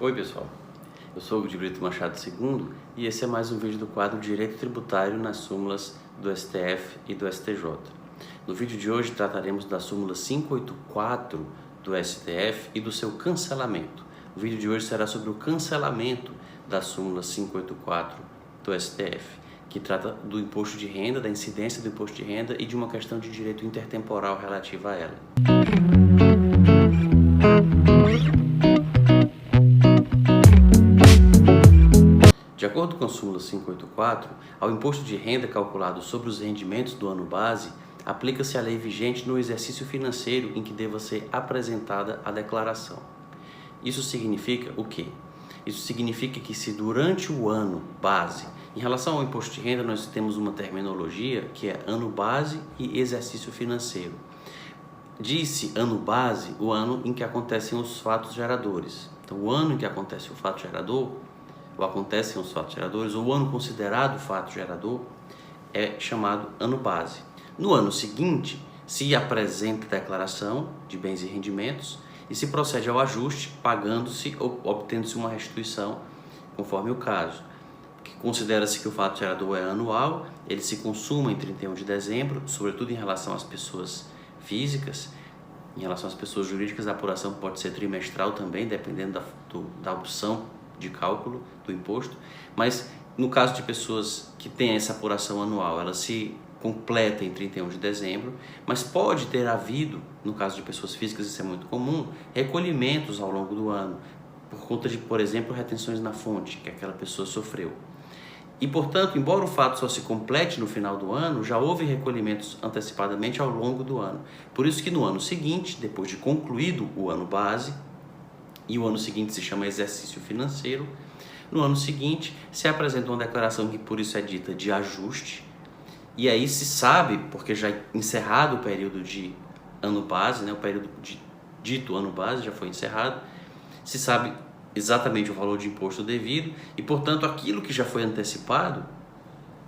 Oi pessoal, eu sou o de Brito Machado II e esse é mais um vídeo do quadro Direito Tributário nas súmulas do STF e do STJ. No vídeo de hoje trataremos da súmula 584 do STF e do seu cancelamento. O vídeo de hoje será sobre o cancelamento da súmula 584 do STF, que trata do imposto de renda, da incidência do imposto de renda e de uma questão de direito intertemporal relativa a ela. De acordo com a súmula 584, ao imposto de renda calculado sobre os rendimentos do ano base, aplica-se a lei vigente no exercício financeiro em que deva ser apresentada a declaração. Isso significa o quê? Isso significa que se durante o ano base, em relação ao imposto de renda, nós temos uma terminologia que é ano base e exercício financeiro. Diz-se ano base o ano em que acontecem os fatos geradores. Então, o ano em que acontece o fato gerador, ou acontecem os fatos geradores, ou o ano considerado fato gerador, é chamado ano base. No ano seguinte, se apresenta a declaração de bens e rendimentos e se procede ao ajuste, pagando-se ou obtendo-se uma restituição, conforme o caso. Considera-se que o fato gerador é anual, ele se consuma em 31 de dezembro, sobretudo em relação às pessoas físicas. Em relação às pessoas jurídicas, a apuração pode ser trimestral também, dependendo da opção de cálculo do imposto, mas no caso de pessoas que têm essa apuração anual, ela se completa em 31 de dezembro, mas pode ter havido, no caso de pessoas físicas isso é muito comum, recolhimentos ao longo do ano, por conta de, por exemplo, retenções na fonte que aquela pessoa sofreu. E, portanto, embora o fato só se complete no final do ano, já houve recolhimentos antecipadamente ao longo do ano. Por isso que no ano seguinte, depois de concluído o ano base, e o ano seguinte se chama exercício financeiro, no ano seguinte se apresenta uma declaração que por isso é dita de ajuste, e aí se sabe, porque já encerrado o período de ano base, o período dito ano base já foi encerrado, se sabe exatamente o valor de imposto devido e, portanto, aquilo que já foi antecipado,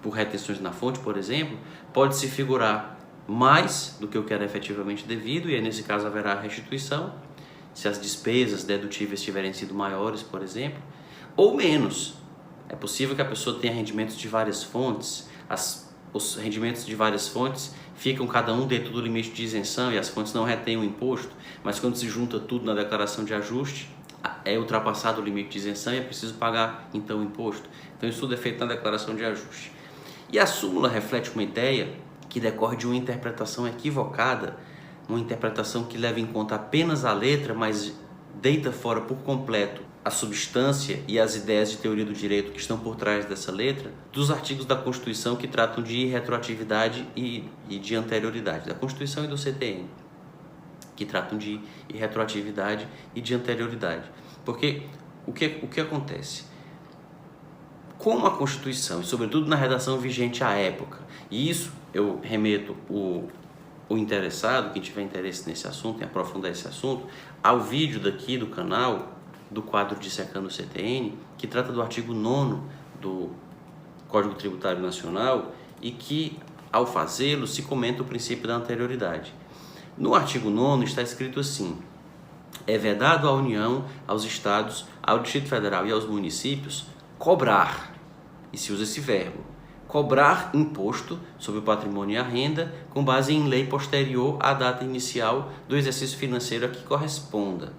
por retenções na fonte, por exemplo, pode se figurar mais do que o que era efetivamente devido, e aí, nesse caso, haverá restituição, se as despesas dedutíveis tiverem sido maiores, por exemplo, ou menos. É possível que a pessoa tenha rendimentos de várias fontes, os rendimentos de várias fontes ficam cada um dentro do limite de isenção e as fontes não retêm o imposto, mas quando se junta tudo na declaração de ajuste, é ultrapassado o limite de isenção e é preciso pagar então o imposto. Então isso tudo é feito na declaração de ajuste. E a súmula reflete uma ideia que decorre de uma interpretação equivocada, uma interpretação que leva em conta apenas a letra, mas deita fora por completo a substância e as ideias de teoria do direito que estão por trás dessa letra, dos artigos da Constituição que tratam de retroatividade e de anterioridade, da Constituição e do CTN, que tratam de retroatividade e de anterioridade. Porque o que acontece? Como a Constituição, e sobretudo na redação vigente à época, e isso eu remeto o interessado, quem tiver interesse nesse assunto, em aprofundar esse assunto, ao vídeo daqui do canal, do quadro Dissecando o CTN, que trata do artigo 9º do Código Tributário Nacional e que, ao fazê-lo, se comenta o princípio da anterioridade. No artigo 9º está escrito assim: é vedado à União, aos Estados, ao Distrito Federal e aos municípios cobrar, e se usa esse verbo, cobrar imposto sobre o patrimônio e a renda com base em lei posterior à data inicial do exercício financeiro a que corresponda.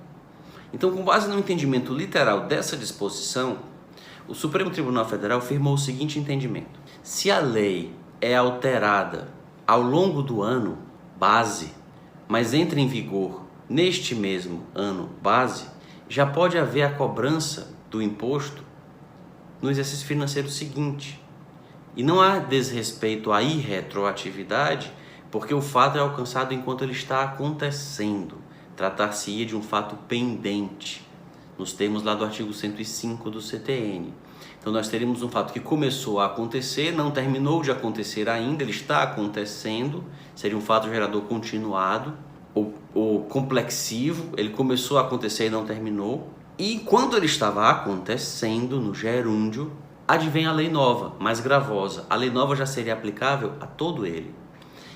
Então, com base no entendimento literal dessa disposição, o Supremo Tribunal Federal firmou o seguinte entendimento: se a lei é alterada ao longo do ano base, mas entra em vigor neste mesmo ano base, já pode haver a cobrança do imposto no exercício financeiro seguinte. E não há desrespeito à irretroatividade, porque o fato é alcançado enquanto ele está acontecendo. Tratar-se-ia de um fato pendente, nos termos lá do artigo 105 do CTN. Então nós teríamos um fato que começou a acontecer, não terminou de acontecer ainda, ele está acontecendo, seria um fato gerador continuado ou complexivo, ele começou a acontecer e não terminou. E enquanto ele estava acontecendo no gerúndio, advém a lei nova, mais gravosa. A lei nova já seria aplicável a todo ele.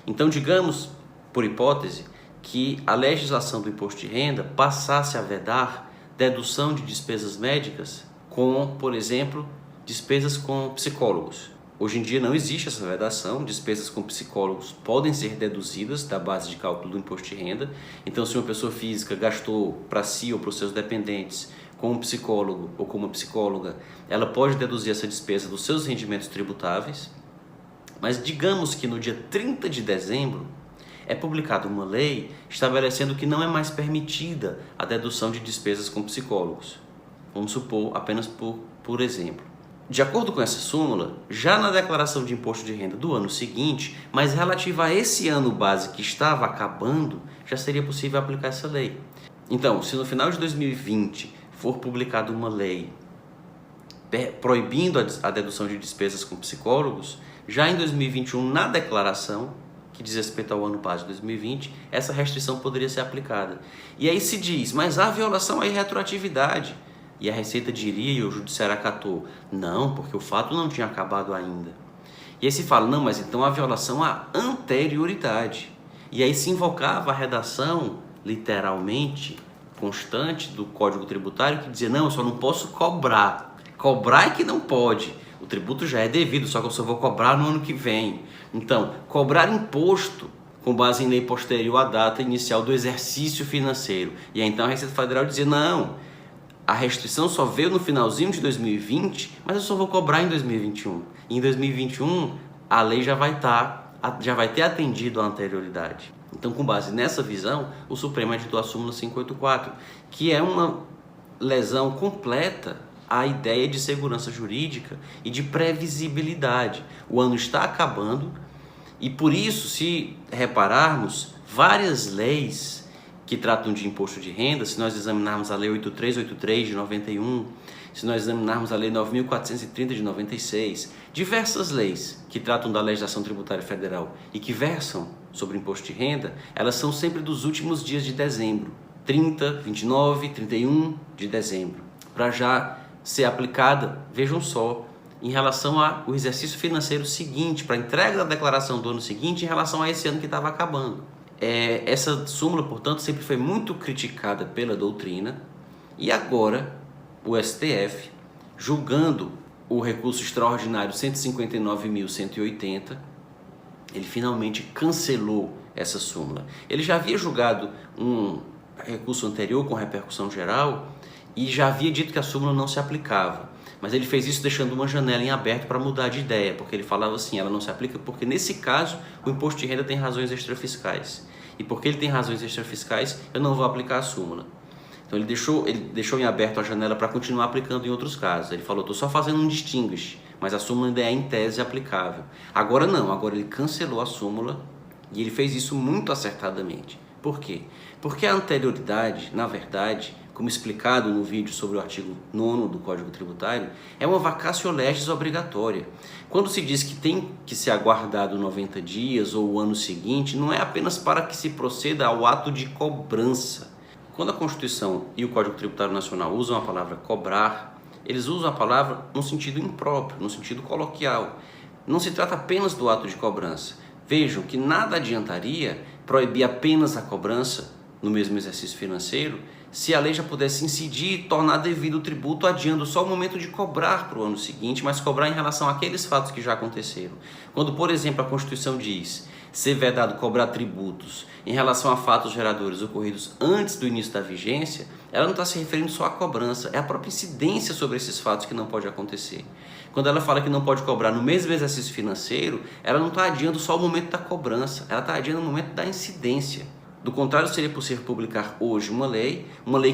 Então, digamos, por hipótese, que a legislação do imposto de renda passasse a vedar dedução de despesas médicas com, por exemplo, despesas com psicólogos. Hoje em dia não existe essa vedação, despesas com psicólogos podem ser deduzidas da base de cálculo do imposto de renda. Então, se uma pessoa física gastou para si ou para os seus dependentes com um psicólogo ou com uma psicóloga, ela pode deduzir essa despesa dos seus rendimentos tributáveis. Mas digamos que no dia 30 de dezembro é publicada uma lei estabelecendo que não é mais permitida a dedução de despesas com psicólogos. Vamos supor, apenas por exemplo. De acordo com essa súmula, já na declaração de imposto de renda do ano seguinte, mas relativa a esse ano base que estava acabando, já seria possível aplicar essa lei. Então, se no final de 2020 for publicada uma lei proibindo a dedução de despesas com psicólogos, já em 2021, na declaração que diz respeito ao ano base de 2020, essa restrição poderia ser aplicada. E aí se diz, mas há violação à irretroatividade. E a Receita diria, e o Judiciário acatou, não, porque o fato não tinha acabado ainda. E aí se fala, não, mas então há violação à anterioridade. E aí se invocava a redação, literalmente, constante do Código Tributário, que dizia, não, eu só não posso cobrar. Cobrar é que não pode. O tributo já é devido, só que eu só vou cobrar no ano que vem. Então, cobrar imposto com base em lei posterior à data inicial do exercício financeiro. E aí então a Receita Federal dizia, não, a restrição só veio no finalzinho de 2020, mas eu só vou cobrar em 2021. E em 2021, a lei já vai ter atendido a anterioridade. Então, com base nessa visão, o Supremo editou a súmula 584, que é uma lesão completa à ideia de segurança jurídica e de previsibilidade. O ano está acabando e, por isso, se repararmos, várias leis que tratam de imposto de renda, se nós examinarmos a Lei 8383 de 91, se nós examinarmos a Lei 9.430 de 96, diversas leis que tratam da legislação tributária federal e que versam sobre imposto de renda, elas são sempre dos últimos dias de dezembro, 30, 29, 31 de dezembro, para já ser aplicada, vejam só, em relação ao exercício financeiro seguinte, para a entrega da declaração do ano seguinte em relação a esse ano que estava acabando. Essa súmula, portanto, sempre foi muito criticada pela doutrina e agora o STF, julgando o recurso extraordinário 159.180, ele finalmente cancelou essa súmula. Ele já havia julgado um recurso anterior com repercussão geral e já havia dito que a súmula não se aplicava. Mas ele fez isso deixando uma janela em aberto para mudar de ideia, porque ele falava assim, ela não se aplica porque nesse caso o imposto de renda tem razões extrafiscais. E porque ele tem razões extrafiscais, eu não vou aplicar a súmula. Então ele deixou em aberto a janela para continuar aplicando em outros casos. Ele falou, estou só fazendo um distinguish, mas a súmula ainda é em tese aplicável. Agora não, agora ele cancelou a súmula e ele fez isso muito acertadamente. Por quê? Porque a anterioridade, na verdade, como explicado no vídeo sobre o artigo 9º do Código Tributário, é uma vacatio legis obrigatória. Quando se diz que tem que ser aguardado 90 dias ou o ano seguinte, não é apenas para que se proceda ao ato de cobrança. Quando a Constituição e o Código Tributário Nacional usam a palavra cobrar, eles usam a palavra no sentido impróprio, no sentido coloquial. Não se trata apenas do ato de cobrança. Vejam que nada adiantaria proibir apenas a cobrança no mesmo exercício financeiro, se a lei já pudesse incidir e tornar devido o tributo, adiando só o momento de cobrar para o ano seguinte, mas cobrar em relação àqueles fatos que já aconteceram. Quando, por exemplo, a Constituição diz ser vedado cobrar tributos em relação a fatos geradores ocorridos antes do início da vigência, ela não está se referindo só à cobrança, é a própria incidência sobre esses fatos que não pode acontecer. Quando ela fala que não pode cobrar no mesmo exercício financeiro, ela não está adiando só o momento da cobrança, ela está adiando o momento da incidência. Do contrário, seria possível publicar hoje uma lei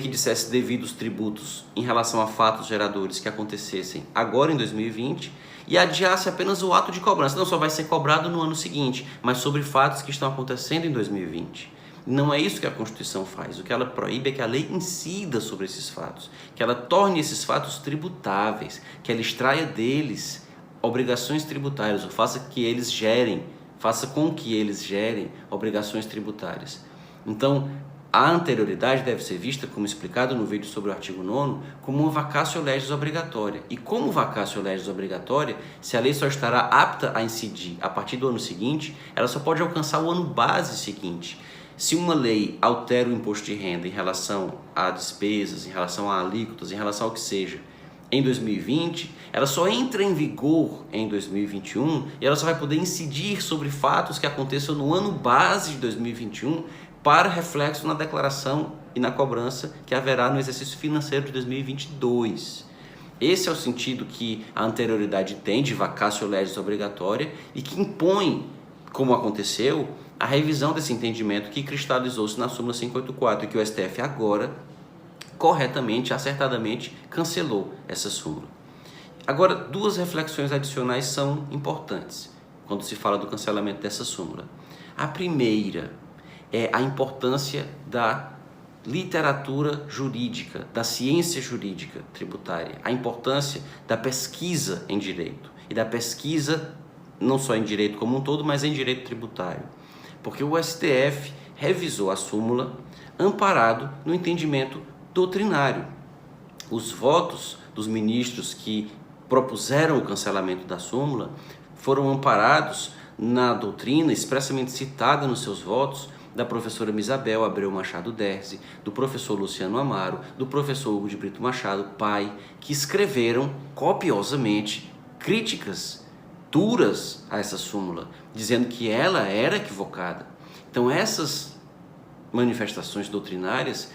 que dissesse devidos tributos em relação a fatos geradores que acontecessem agora em 2020 e adiasse apenas o ato de cobrança. Não só vai ser cobrado no ano seguinte, mas sobre fatos que estão acontecendo em 2020. Não é isso que a Constituição faz. O que ela proíbe é que a lei incida sobre esses fatos, que ela torne esses fatos tributáveis, que ela extraia deles obrigações tributárias, ou faça com que eles gerem obrigações tributárias. Então, a anterioridade deve ser vista, como explicado no vídeo sobre o artigo 9º, como uma vacatio legis obrigatória. E como vacatio legis obrigatória, se a lei só estará apta a incidir a partir do ano seguinte, ela só pode alcançar o ano base seguinte. Se uma lei altera o imposto de renda em relação a despesas, em relação a alíquotas, em relação ao que seja, em 2020, ela só entra em vigor em 2021 e ela só vai poder incidir sobre fatos que aconteçam no ano base de 2021 para reflexo na declaração e na cobrança que haverá no exercício financeiro de 2022. Esse é o sentido que a anterioridade tem de vacatio legis obrigatória e que impõe, como aconteceu, a revisão desse entendimento que cristalizou-se na súmula 584 e que o STF agora, corretamente, acertadamente, cancelou essa súmula. Agora, duas reflexões adicionais são importantes quando se fala do cancelamento dessa súmula. A primeira é a importância da literatura jurídica, da ciência jurídica tributária, a importância da pesquisa em direito e da pesquisa não só em direito como um todo, mas em direito tributário. Porque o STF revisou a súmula amparado no entendimento doutrinário. Os votos dos ministros que propuseram o cancelamento da súmula foram amparados na doutrina expressamente citada nos seus votos da professora Misabel Abreu Machado Derzi, do professor Luciano Amaro, do professor Hugo de Brito Machado, pai, que escreveram copiosamente críticas duras a essa súmula, dizendo que ela era equivocada. Então essas manifestações doutrinárias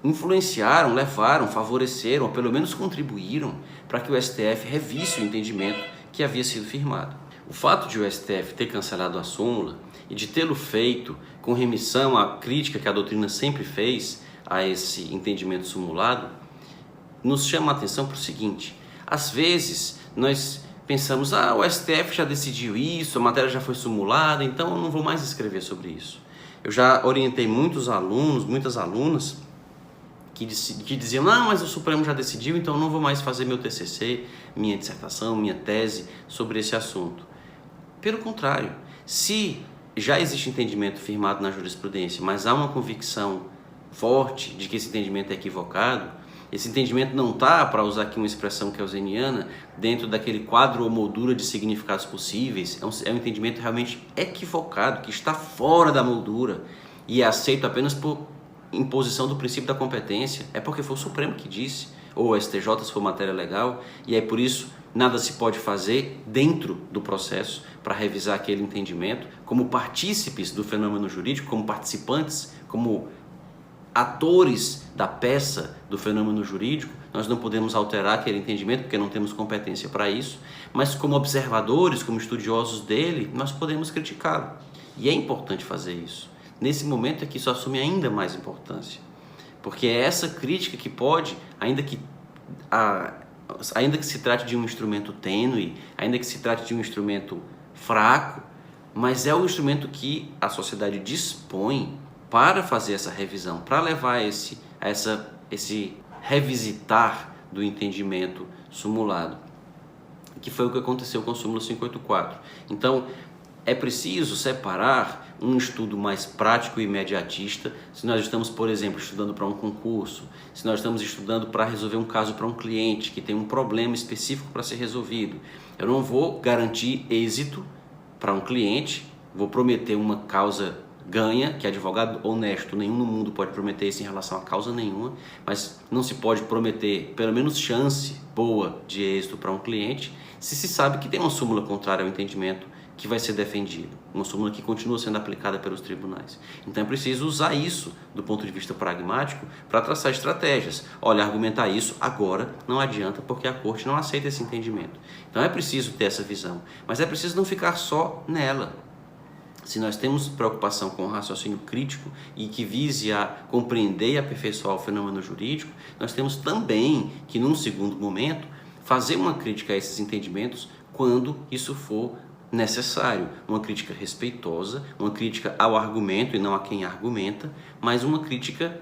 influenciaram, levaram, favoreceram, ou pelo menos contribuíram para que o STF revisse o entendimento que havia sido firmado. O fato de o STF ter cancelado a súmula e de tê-lo feito com remissão à crítica que a doutrina sempre fez a esse entendimento sumulado, nos chama a atenção para o seguinte: às vezes nós pensamos, o STF já decidiu isso, a matéria já foi sumulada, então eu não vou mais escrever sobre isso. Eu já orientei muitos alunos, muitas alunas que diziam, não, mas o Supremo já decidiu, então eu não vou mais fazer meu TCC, minha dissertação, minha tese sobre esse assunto. Pelo contrário, se já existe entendimento firmado na jurisprudência, mas há uma convicção forte de que esse entendimento é equivocado, esse entendimento não está, para usar aqui uma expressão keuseniana, dentro daquele quadro ou moldura de significados possíveis, é um entendimento realmente equivocado, que está fora da moldura e é aceito apenas por imposição do princípio da competência, é porque foi o Supremo que disse, ou o STJ se for matéria legal, e é por isso nada se pode fazer dentro do processo para revisar aquele entendimento, como partícipes do fenômeno jurídico, como participantes, como atores da peça do fenômeno jurídico. Nós não podemos alterar aquele entendimento porque não temos competência para isso, mas como observadores, como estudiosos dele, nós podemos criticá-lo. E é importante fazer isso. Nesse momento é que isso assume ainda mais importância, porque é essa crítica que pode, ainda que se trate de um instrumento tênue, ainda que se trate de um instrumento fraco, mas é o instrumento que a sociedade dispõe para fazer essa revisão, para levar esse revisitar do entendimento sumulado, que foi o que aconteceu com a súmula 584. Então, é preciso separar um estudo mais prático e imediatista, se nós estamos, por exemplo, estudando para um concurso, se nós estamos estudando para resolver um caso para um cliente que tem um problema específico para ser resolvido. Eu não vou garantir êxito para um cliente, vou prometer uma causa ganha, que advogado honesto nenhum no mundo pode prometer isso em relação a causa nenhuma, mas não se pode prometer pelo menos chance boa de êxito para um cliente se se sabe que tem uma súmula contrária ao entendimento que vai ser defendido, uma súmula que continua sendo aplicada pelos tribunais. Então é preciso usar isso do ponto de vista pragmático para traçar estratégias. Olha, argumentar isso agora não adianta porque a corte não aceita esse entendimento. Então é preciso ter essa visão, mas é preciso não ficar só nela. Se nós temos preocupação com o raciocínio crítico e que vise a compreender e aperfeiçoar o fenômeno jurídico, nós temos também que, num segundo momento, fazer uma crítica a esses entendimentos quando isso for necessário, uma crítica respeitosa, uma crítica ao argumento e não a quem argumenta, mas uma crítica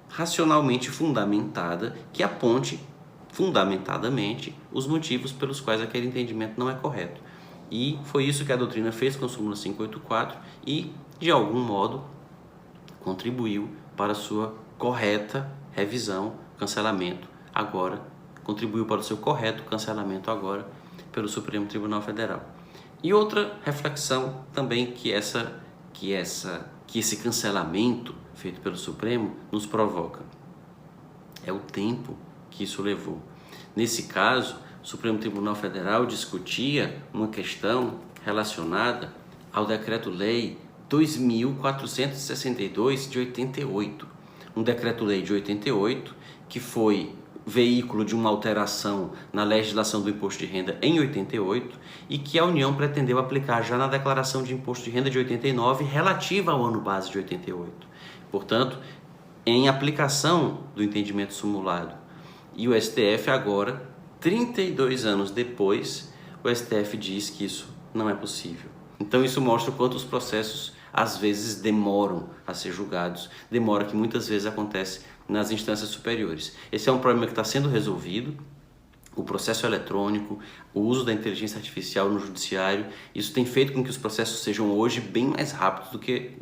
racionalmente fundamentada que aponte fundamentadamente os motivos pelos quais aquele entendimento não é correto. E foi isso que a doutrina fez com a súmula 584 e, de algum modo, contribuiu para a sua correta revisão, cancelamento agora, contribuiu para o seu correto cancelamento agora pelo Supremo Tribunal Federal. E outra reflexão também que essa que esse cancelamento feito pelo Supremo nos provoca? É o tempo que isso levou. Nesse caso, o Supremo Tribunal Federal discutia uma questão relacionada ao Decreto-Lei 2.462 de 88. Um Decreto-Lei de 88 que foi veículo de uma alteração na legislação do imposto de renda em 88 e que a União pretendeu aplicar já na declaração de imposto de renda de 89 relativa ao ano base de 88. Portanto, em aplicação do entendimento sumulado. E o STF agora, 32 anos depois, o STF diz que isso não é possível. Então isso mostra o quanto os processos às vezes demoram a ser julgados, demora que muitas vezes acontece nas instâncias superiores. Esse é um problema que está sendo resolvido. O processo eletrônico, o uso da inteligência artificial no judiciário, isso tem feito com que os processos sejam hoje bem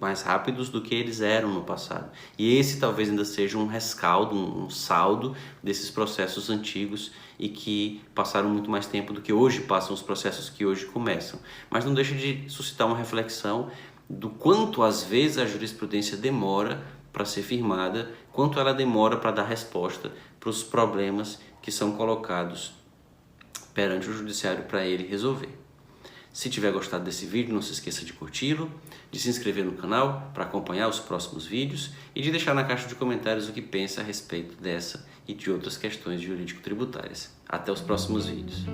mais rápidos do que eles eram no passado. E esse talvez ainda seja um rescaldo, um saldo desses processos antigos e que passaram muito mais tempo do que hoje passam os processos que hoje começam. Mas não deixa de suscitar uma reflexão do quanto às vezes a jurisprudência demora para ser firmada, quanto ela demora para dar resposta para os problemas que são colocados perante o judiciário para ele resolver. Se tiver gostado desse vídeo, não se esqueça de curti-lo, de se inscrever no canal para acompanhar os próximos vídeos e de deixar na caixa de comentários o que pensa a respeito dessa e de outras questões jurídico-tributárias. Até os próximos vídeos.